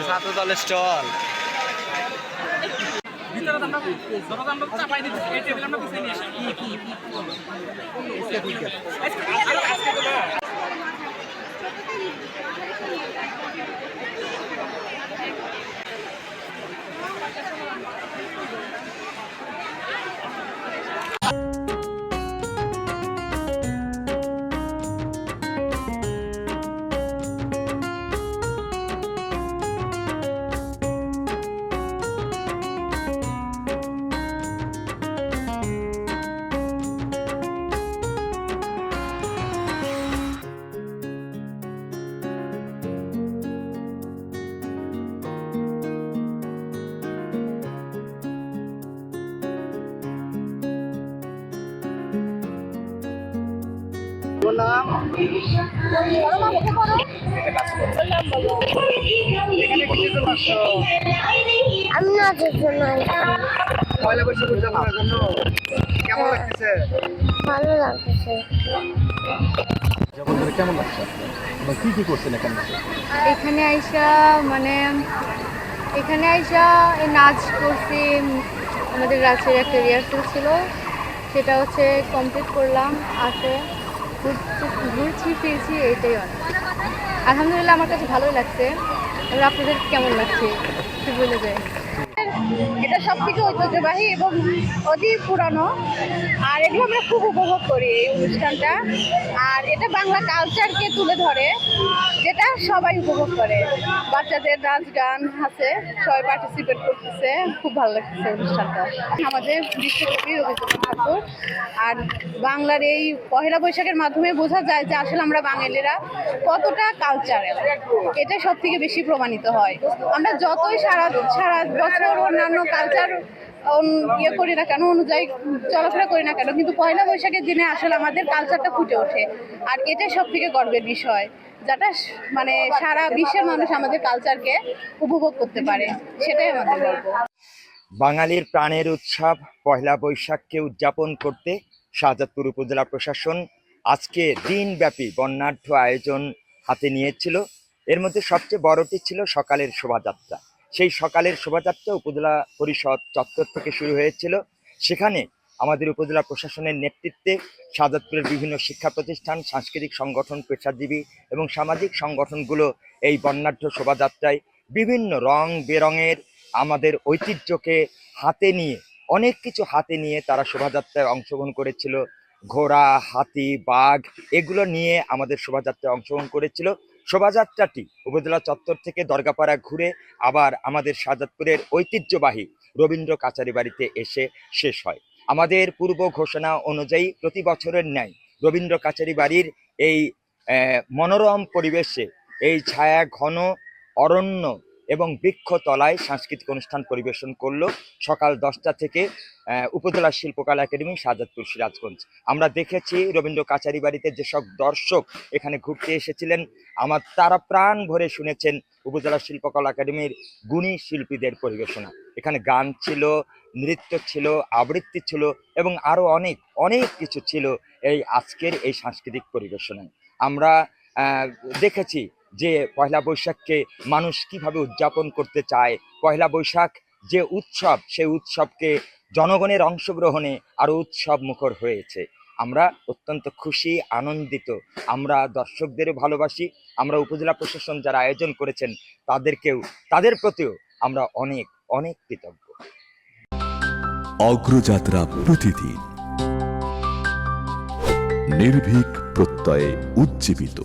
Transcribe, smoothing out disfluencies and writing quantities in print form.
ছাত্র দলের স্টল ভালো লাগছে। কেমন লাগছে? কি কি করছেন এখানে? এখানে আইসা এই নাচ করছি। আমাদের রাতের একটা রিহার্সাল ছিল, সেটা হচ্ছে কমপ্লিট করলাম। আসে ঘুরছি ফিরছি, এইটাই অনেক। আলহামদুলিল্লাহ আমার কাছে ভালোই লাগছে। এবার আপনাদের কেমন লাগছে কি বলে যায়? এটা সব থেকে ঐতিহ্যবাহী এবং অতি পুরানো, আর এগুলো আমরা খুব উপভোগ করি এই অনুষ্ঠানটা। আর এটা বাংলা কালচারকে তুলে ধরে, যেটা সবাই উপভোগ করে। বাচ্চাদের নাচ গান আছে, সবাই পার্টিসিপেট করতেছে, খুব ভালো লাগতেছে অনুষ্ঠানটা। আমাদের বিশ্বকবি রবীন্দ্রনাথ ঠাকুর, আর বাংলার এই পহেলা বৈশাখের মাধ্যমে বোঝা যায় যে আসলে আমরা বাঙালিরা কতটা কালচারাল। এটা সব থেকে বেশি প্রমাণিত হয়। আমরা যতই সারা বছর অন্যান্য কালচার করি না কেন, অনুযায়ী চলাফেরা করি না কেন, কিন্তু পয়লা বৈশাখের দিনে আসলে আমাদের কালচারটা ফুটে ওঠে। আর এটাই সব থেকে গর্বের বিষয়, যেটা সারা বিশ্বের মানুষ আমাদের কালচারকে উপভোগ করতে পারে, সেটাই আমাদের গর্ব। বাঙালির প্রাণের উৎসব পয়লা বৈশাখকে উদযাপন করতে শাহজাদপুর উপজেলা প্রশাসন আজকে দিনব্যাপী বর্ণাঢ্য আয়োজন হাতে নিয়েছিল। এর মধ্যে সবচেয়ে বড়টি ছিল সকালের শোভাযাত্রা। সেই সকালের শোভাযাত্রা উপজেলা পরিষদ চত্বর থেকে শুরু হয়েছিল। সেখানে আমাদের উপজেলা প্রশাসনের নেতৃত্বে শাহজাদপুরের বিভিন্ন শিক্ষা প্রতিষ্ঠান, সাংস্কৃতিক সংগঠন, পেশাজীবী এবং সামাজিক সংগঠনগুলো এই বর্ণাঢ্য শোভাযাত্রায় বিভিন্ন রং বেরঙের আমাদের ঐতিহ্যকে হাতে নিয়ে, অনেক কিছু হাতে নিয়ে তারা শোভাযাত্রায় অংশগ্রহণ করেছিল। ঘোড়া, হাতি, বাঘ এগুলো নিয়ে আমাদের শোভাযাত্রায় অংশগ্রহণ করেছিল। শোভাযাত্রাটি উপজেলা চত্বর থেকে দরগাপাড়া ঘুরে আবার আমাদের শাহজাদপুরের ঐতিহ্যবাহী রবীন্দ্র কাচারি বাড়িতে এসে শেষ হয়। আমাদের পূর্ব ঘোষণা অনুযায়ী প্রতি বছরের ন্যায় রবীন্দ্র কাচারি বাড়ির এই মনোরম পরিবেশে, এই ছায়া ঘন অরণ্য এবং বৃক্ষতলায় সাংস্কৃতিক অনুষ্ঠান পরিবেশন করলো সকাল 10টা থেকে উপজেলা শিল্পকলা একাডেমি, শাহজাদপুর, সিরাজগঞ্জ। আমরা দেখেছি রবীন্দ্র কাচারি বাড়িতে যেসব দর্শক এখানে ঘুরতে এসেছিলেন, তারা প্রাণ ভরে শুনেছেন উপজেলা শিল্পকলা একাডেমির গুণী শিল্পীদের পরিবেশনা। এখানে গান ছিল, নৃত্য ছিল, আবৃত্তি ছিল এবং আরও অনেক অনেক কিছু ছিল এই আজকের এই সাংস্কৃতিক পরিবেশনায়। আমরা দেখেছি যে পয়লা বৈশাখকে মানুষ কিভাবে উদযাপন করতে চায়। পয়লা বৈশাখ যে উৎসব, সেই উৎসবকে জনগণের অংশগ্রহণে আরও উৎসব মুখর হয়েছে। আমরা অত্যন্ত খুশি, আনন্দিত। আমরা দর্শকদেরও ভালোবাসি। আমরা উপজেলা প্রশাসন যারা আয়োজন করেছেন তাদের প্রতিও আমরা অনেক অনেক কৃতজ্ঞ। অগ্রযাত্রা প্রতিদিন, নির্ভীক প্রত্যয়ে উজ্জীবিত।